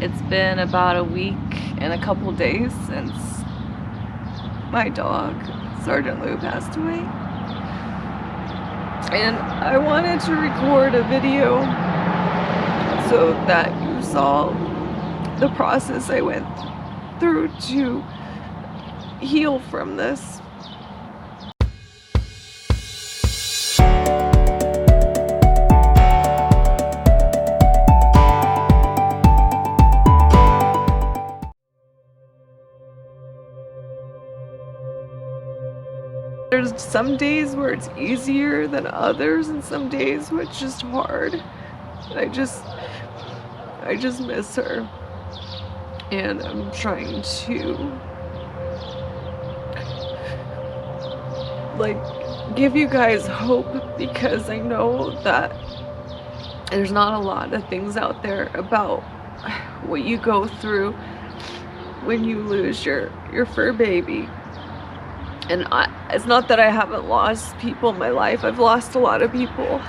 It's been about a week and a couple days since my dog, Sergeant Lou, passed away. And I wanted to record a video so that you saw the process I went through to heal from this. There's some days where it's easier than others, and some days where it's just hard. And I just miss her. And I'm trying to give you guys hope, because I know that there's not a lot of things out there about what you go through when you lose your fur baby. And it's not that I haven't lost people in my life. I've lost a lot of people,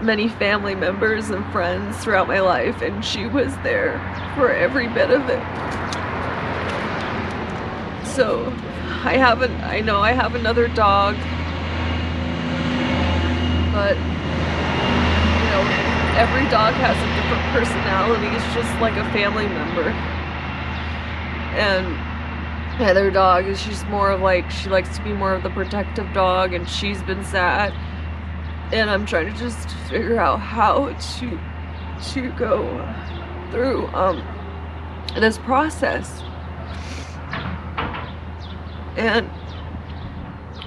many family members and friends throughout my life, and she was there for every bit of it. So I know I have another dog, but you know, every dog has a different personality. It's just like a family member. And my other dog is just more of she likes to be more of the protective dog, and she's been sad. And I'm trying to just figure out how to go through this process. And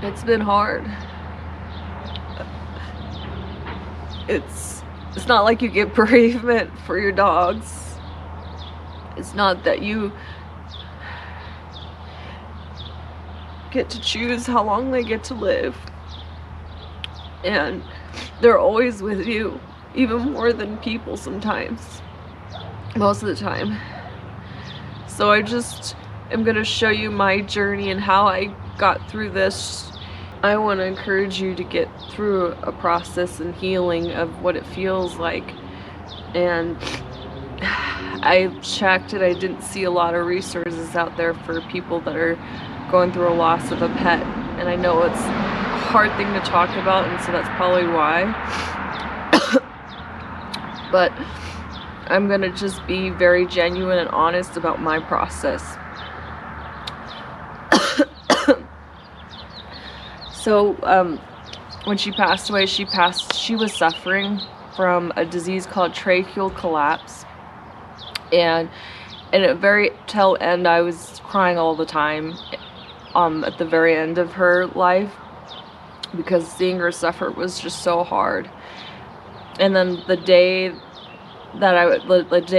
it's been hard. It's not like you get bereavement for your dogs. It's not that you get to choose how long they get to live, and they're always with you, even more than people sometimes, most of the time. So I just am going to show you my journey and how I got through this. I want to encourage you to get through a process and healing of what it feels like. And I checked and I didn't see a lot of resources out there for people that are going through a loss of a pet, and I know it's a hard thing to talk about, and so that's probably why. But I'm gonna just be very genuine and honest about my process. So when she passed away, she was suffering from a disease called tracheal collapse, and at the very tail end I was crying all the time at the very end of her life, because seeing her suffer was just so hard. And then the day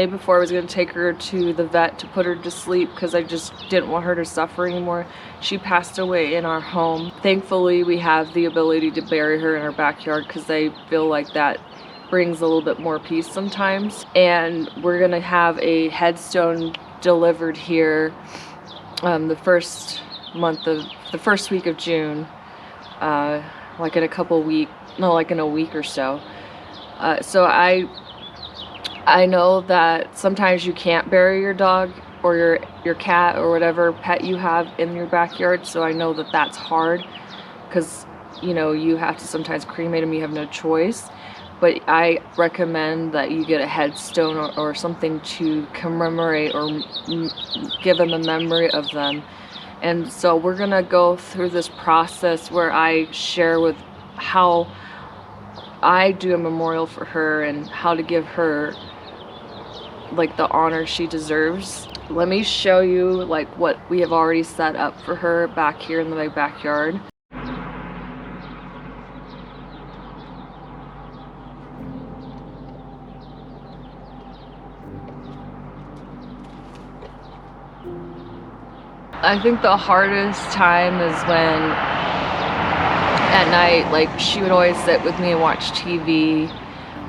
before I was going to take her to the vet to put her to sleep, because I just didn't want her to suffer anymore, she passed away in our home. Thankfully, we have the ability to bury her in our backyard, because I feel like that brings a little bit more peace sometimes. And we're going to have a headstone delivered here the first week of June, in a week or so. So I know that sometimes you can't bury your dog or your cat or whatever pet you have in your backyard. So I know that that's hard, because you have to sometimes cremate them. You have no choice. But I recommend that you get a headstone or something to commemorate or give them a memory of them. And so we're gonna go through this process where I share with how I do a memorial for her and how to give her the honor she deserves. Let me show you what we have already set up for her back here in my backyard. I think the hardest time is when at night, she would always sit with me and watch TV,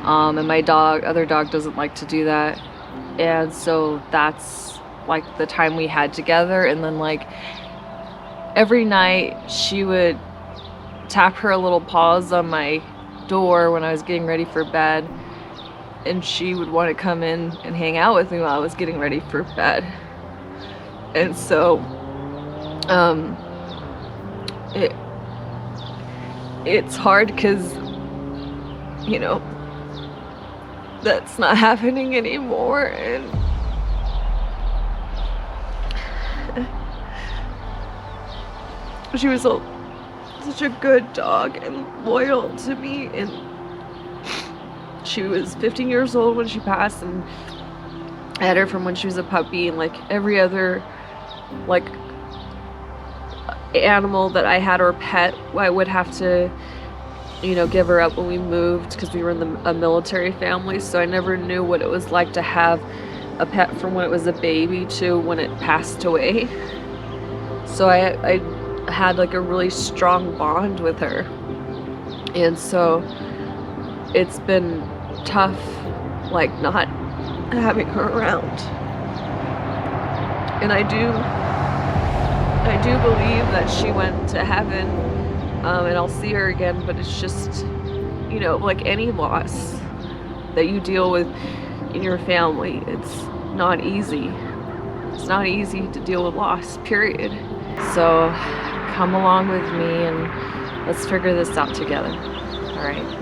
and my other dog doesn't like to do that, and so that's the time we had together. And then every night she would tap her little paws on my door when I was getting ready for bed, and she would want to come in and hang out with me while I was getting ready for bed. And so it's hard because, you know, that's not happening anymore, and she was such a good dog and loyal to me, and she was 15 years old when she passed, and I had her from when she was a puppy, and like every other like animal that I had or pet, I would have to, you know, give her up when we moved because we were in a military family, so I never knew what it was like to have a pet from when it was a baby to when it passed away. So I had like a really strong bond with her, and so it's been tough like not having her around. And I do believe that she went to heaven, and I'll see her again, but it's just, you know, like any loss that you deal with in your family, it's not easy. It's not easy to deal with loss, period. So come along with me and let's figure this out together. All right.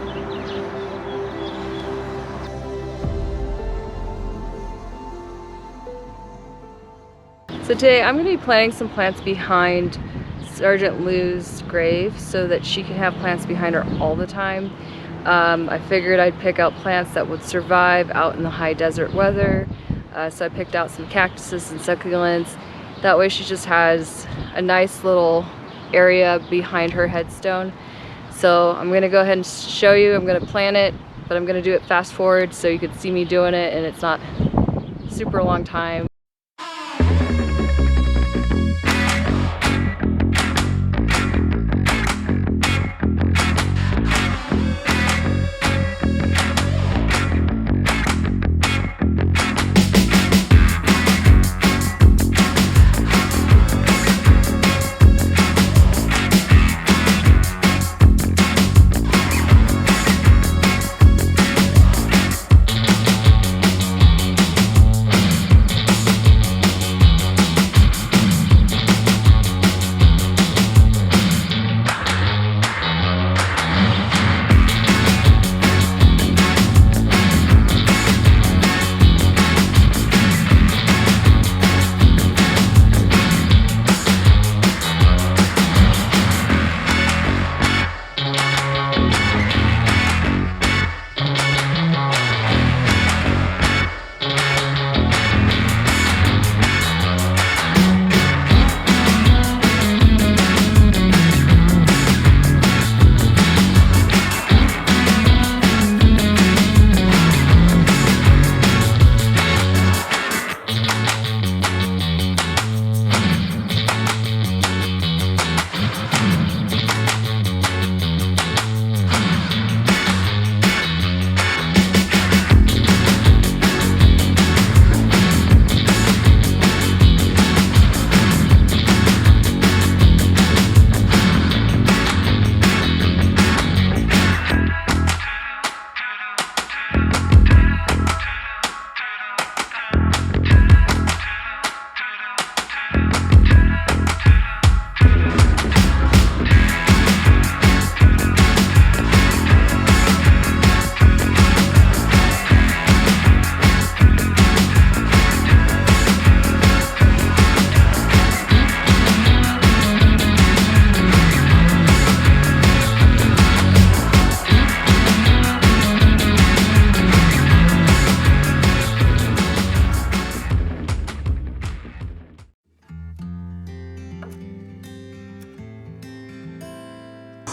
So today I'm going to be planting some plants behind Sergeant Lou's grave so that she can have plants behind her all the time. I figured I'd pick out plants that would survive out in the high desert weather. So I picked out some cactuses and succulents. That way she just has a nice little area behind her headstone. So I'm going to go ahead and show you. I'm going to plant it, but I'm going to do it fast forward so you can see me doing it and it's not super long time.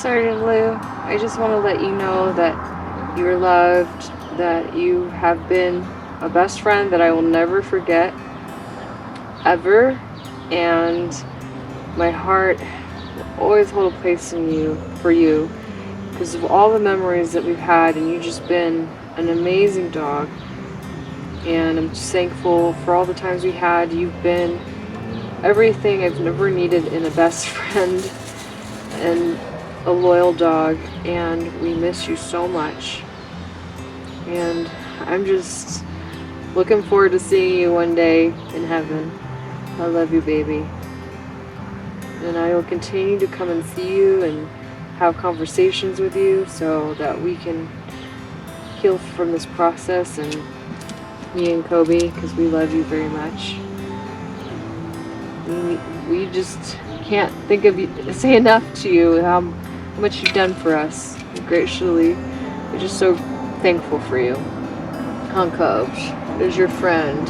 Sergeant Lou, I just want to let you know that you're loved, that you have been a best friend that I will never forget, ever, and my heart will always hold a place in you, for you, because of all the memories that we've had, and you've just been an amazing dog, and I'm just thankful for all the times we had. You've been everything I've never needed in a best friend, and a loyal dog, and we miss you so much. And I'm just looking forward to seeing you one day in heaven. I love you, baby. And I will continue to come and see you and have conversations with you so that we can heal from this process, and me and Kobe, because we love you very much. We just can't think of you, say enough to you how much you've done for us. Graciously, we're just so thankful for you. Coach is your friend.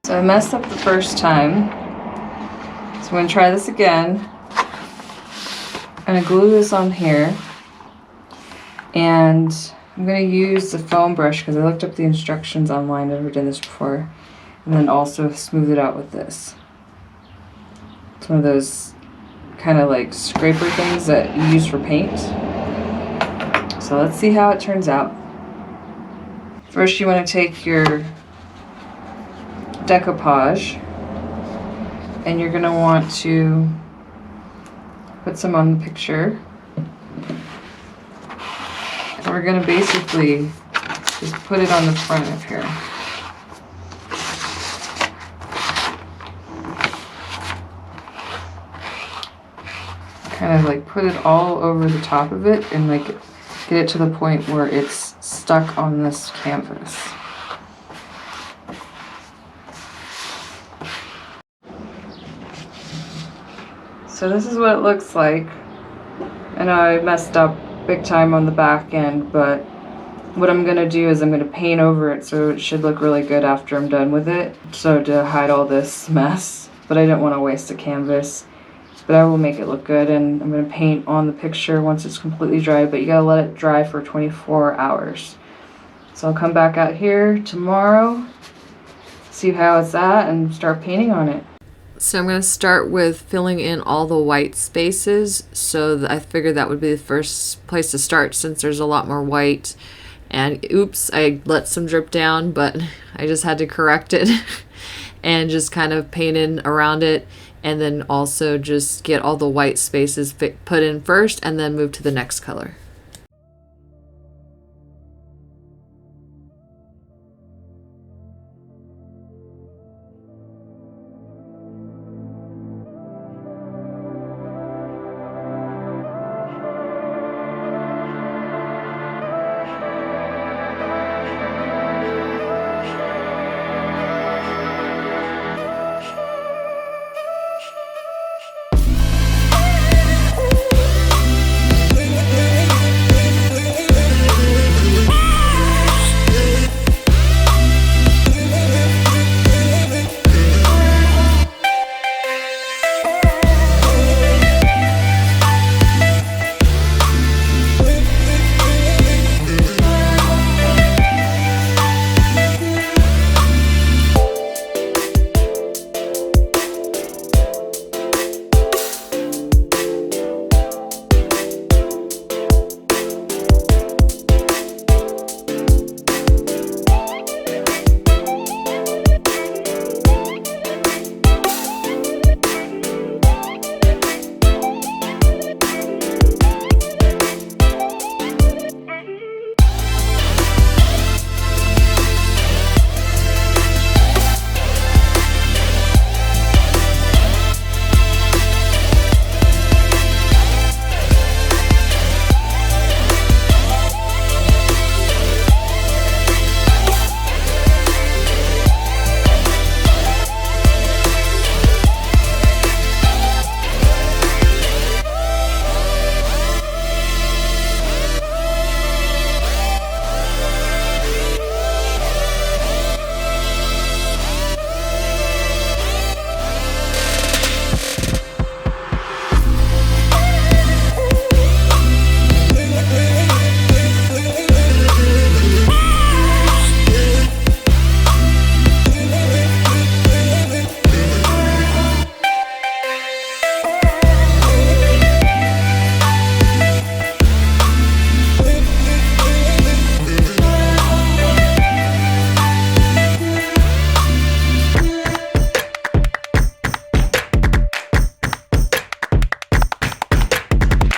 So I messed up the first time. So I'm going to try this again. I'm going to glue this on here. And I'm going to use the foam brush because I looked up the instructions online. I've never done this before. And then also smooth it out with this. It's one of those kind of like scraper things that you use for paint. So let's see how it turns out. First you want to take your decoupage and you're going to want to put some on the picture. And we're going to basically just put it on the front of here. Kind of like put it all over the top of it and like get it to the point where it's stuck on this canvas. So this is what it looks like. I know I messed up big time on the back end, but what I'm gonna do is I'm gonna paint over it so it should look really good after I'm done with it. So to hide all this mess, but I didn't want to waste the canvas. But I will make it look good, and I'm going to paint on the picture once it's completely dry, but you gotta let it dry for 24 hours. So I'll come back out here tomorrow, see how it's at, and start painting on it. So I'm going to start with filling in all the white spaces, so I figured that would be the first place to start since there's a lot more white. And oops, I let some drip down, but I just had to correct it and just kind of paint in around it. And then also just get all the white spaces put in first and then move to the next color.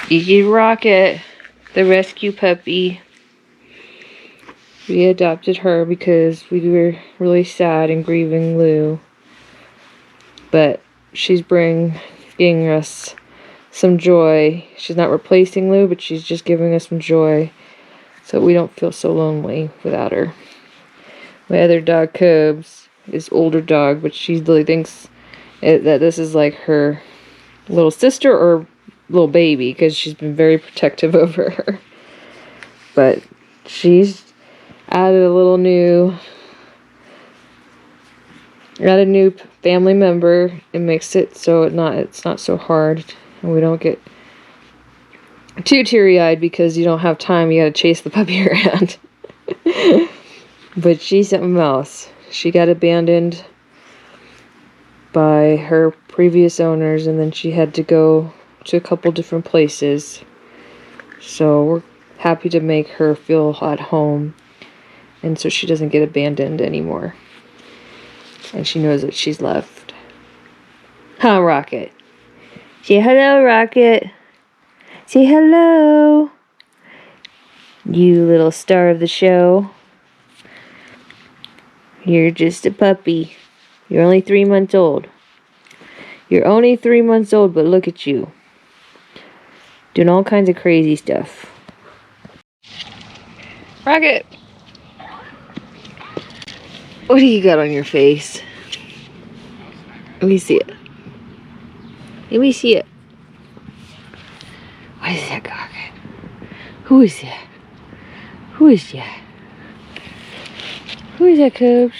This is Rocket, the rescue puppy. We adopted her because we were really sad and grieving Lou. But she's bringing us some joy. She's not replacing Lou, but she's just giving us some joy so we don't feel so lonely without her. My other dog, Cubs, is older dog, but she really thinks that this is like her little sister or little baby because she's been very protective over her. But she's added a new family member. It makes it so it's not so hard, and we don't get too teary-eyed because you don't have time. You gotta chase the puppy around. But she's something else. She got abandoned by her previous owners, and then she had to go to a couple different places. So we're happy to make her feel at home, and so she doesn't get abandoned anymore. And she knows that she's loved. Huh, Rocket? Say hello, Rocket. Say hello. You little star of the show. You're just a puppy. You're only 3 months old. You're only 3 months old, but look at you. Doing all kinds of crazy stuff. Rocket! What do you got on your face? Let me see it. Let me see it. What is that, Rocket? Who is that? Who is that? Who is that, Cubs?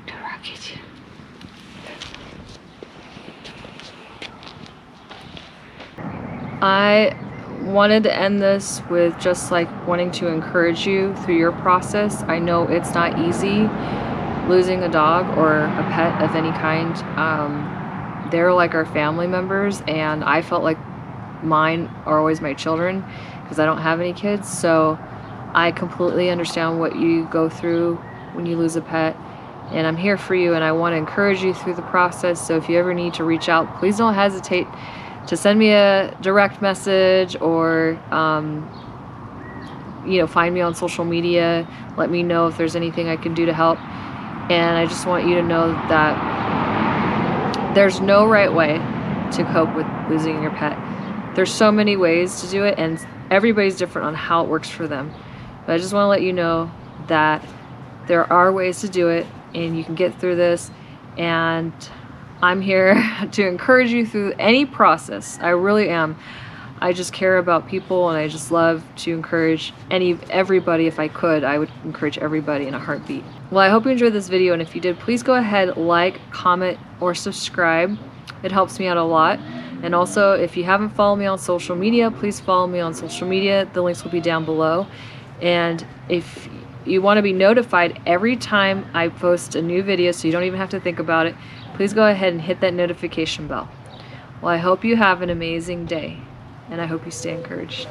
The Rocket. I wanted to end this with just like wanting to encourage you through your process. I know it's not easy losing a dog or a pet of any kind. They're like our family members, and I felt like mine are always my children because I don't have any kids. So I completely understand what you go through when you lose a pet, and I'm here for you, and I want to encourage you through the process. So if you ever need to reach out, please don't hesitate to send me a direct message or find me on social media. Let me know if there's anything I can do to help. And I just want you to know that there's no right way to cope with losing your pet. There's so many ways to do it, and everybody's different on how it works for them. But I just want to let you know that there are ways to do it, and you can get through this. And I'm here to encourage you through any process. I really am. I just care about people, and I just love to encourage everybody. If I could, I would encourage everybody in a heartbeat. Well, I hope you enjoyed this video, and if you did, please go ahead, like, comment, or subscribe. It helps me out a lot. And also, if you haven't followed me on social media, please follow me on social media. The links will be down below. And if you want to be notified every time I post a new video, so you don't even have to think about it, please go ahead and hit that notification bell. Well, I hope you have an amazing day, and I hope you stay encouraged.